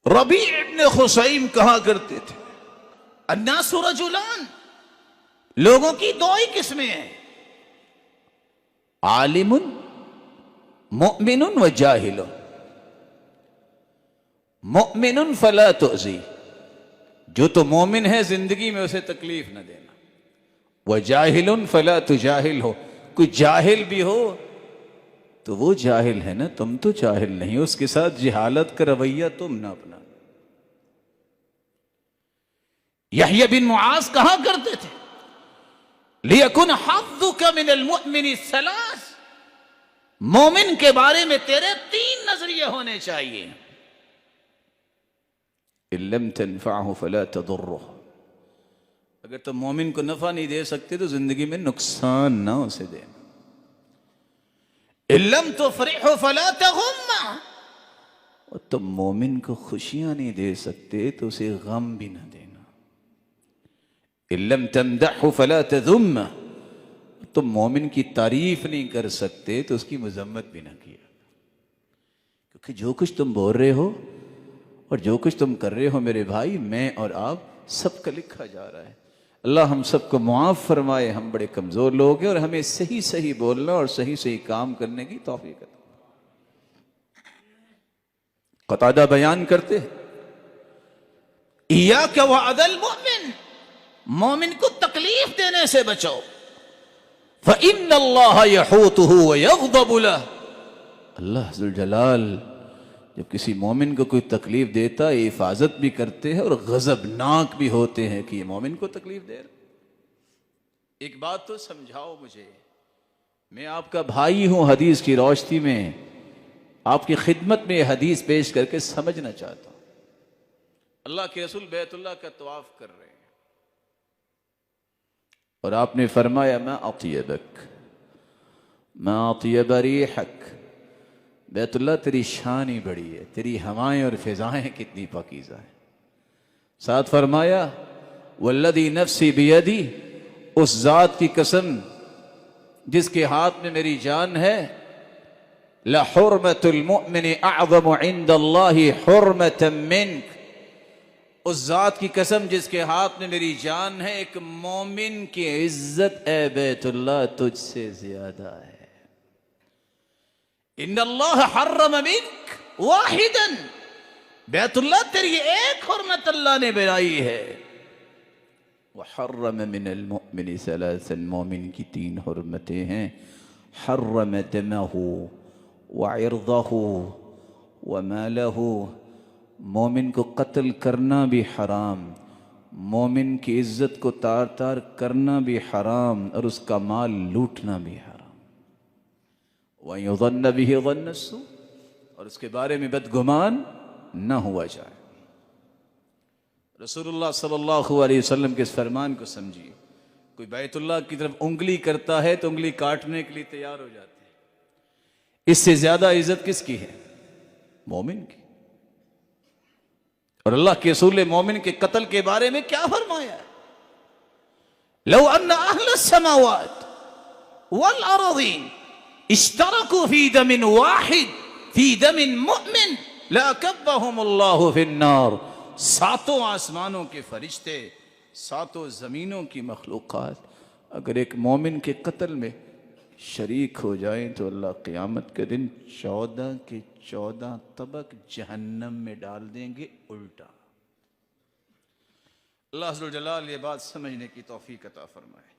ربیع ابن خثیم کہا کرتے تھے الناس رجلان، لوگوں کی دو ہی قسمیں ہیں، عالم مؤمن و جاہل۔ مؤمن فلا تؤذی، جو تو مومن ہے زندگی میں اسے تکلیف نہ دینا، وجاہل فلا تجاہل ہو، کوئی جاہل بھی ہو تو وہ جاہل ہے نا، تم تو جاہل نہیں، اس کے ساتھ جہالت کا رویہ تم نہ اپنا۔ یحییٰ بن معاذ کہا کرتے تھے لیکن حظک من المؤمن الثلاث، مومن کے بارے میں تیرے تین نظریے ہونے چاہیے، ان لم تنفعه فلا تضره، اگر تم مومن کو نفع نہیں دے سکتے تو زندگی میں نقصان نہ اسے دینا، ان لم تفرحه فلا تغمه، اور تم مومن کو خوشیاں نہیں دے سکتے تو اسے غم بھی نہ دینا، ان لم تمدحه فلا تذمه، تم مومن کی تعریف نہیں کر سکتے تو اس کی مذمت بھی نہ کیا، کیونکہ جو کچھ تم بول رہے ہو اور جو کچھ تم کر رہے ہو میرے بھائی، میں اور آپ سب کا لکھا جا رہا ہے۔ اللہ ہم سب کو معاف فرمائے، ہم بڑے کمزور لوگ ہیں اور ہمیں صحیح صحیح بولنا اور صحیح صحیح کام کرنے کی توفیق عطا۔ قتادہ بیان کرتے ہیں ایاک وعد المؤمن، مومن کو تکلیف دینے سے بچو، فإن اللہ یحوطہ ویغضب لہ، اللہ ذوالجلال جب کسی مومن کو کوئی تکلیف دیتا ہے حفاظت بھی کرتے ہیں اور غضبناک بھی ہوتے ہیں کہ یہ مومن کو تکلیف دے رہا۔ ایک بات تو سمجھاؤ مجھے، میں آپ کا بھائی ہوں، حدیث کی روشنی میں آپ کی خدمت میں یہ حدیث پیش کر کے سمجھنا چاہتا ہوں۔ اللہ کے رسول بیت اللہ کا طواف کر رہے ہیں اور آپ نے فرمایا ما اطیبک ما اطیب ریحک، بیت اللہ تیری شان ہی بڑی ہے، تیری ہوائیں اور فضائیں کتنی پاکیزہ ہیں، ساتھ فرمایا والذی نفسی بیدی، اس ذات کی قسم جس کے ہاتھ میں میری جان ہے، لحرمت المؤمن اعظم عند اللہ حرمت منک، اس ذات کی قسم جس کے ہاتھ میں میری جان ہے، ایک مومن کی عزت اے بیت اللہ تجھ سے زیادہ ہے۔ ان اللہ حرم منک واحدا، بیت اللہ تیری ایک حرمت اللہ نے بنائی ہے، وحرم من المؤمن ثلاثا، مومن کی تین حرمتیں ہیں، حرم دمہ وعرضہ ومالہ، مومن کو قتل کرنا بھی حرام، مومن کی عزت کو تار تار کرنا بھی حرام، اور اس کا مال لوٹنا بھی حرام، وَيُظَنَّ بِهِ ظَنَّ السُّوءِ، اور اس کے بارے میں بدگمان نہ ہوا جائے۔ رسول اللہ صلی اللہ علیہ وسلم کے اس فرمان کو سمجھیے، کوئی بیت اللہ کی طرف انگلی کرتا ہے تو انگلی کاٹنے کے لیے تیار ہو جاتے ہیں، اس سے زیادہ عزت کس کی ہے؟ مومن کی۔ اور اللہ کے رسول مومن کے قتل کے بارے میں کیا فرمایا ہے؟ لو ان اہل السماوات والارضین اشترکوا فی دم واحد فی دم مؤمن لاکبہم اللہ فی النار، ساتوں آسمانوں کے فرشتے، ساتوں زمینوں کی مخلوقات اگر ایک مومن کے قتل میں شریک ہو جائیں تو اللہ قیامت کے دن 14 کے 14 طبق جہنم میں ڈال دیں گے الٹا۔ اللہ عز و جلال یہ بات سمجھنے کی توفیق عطا فرمائے۔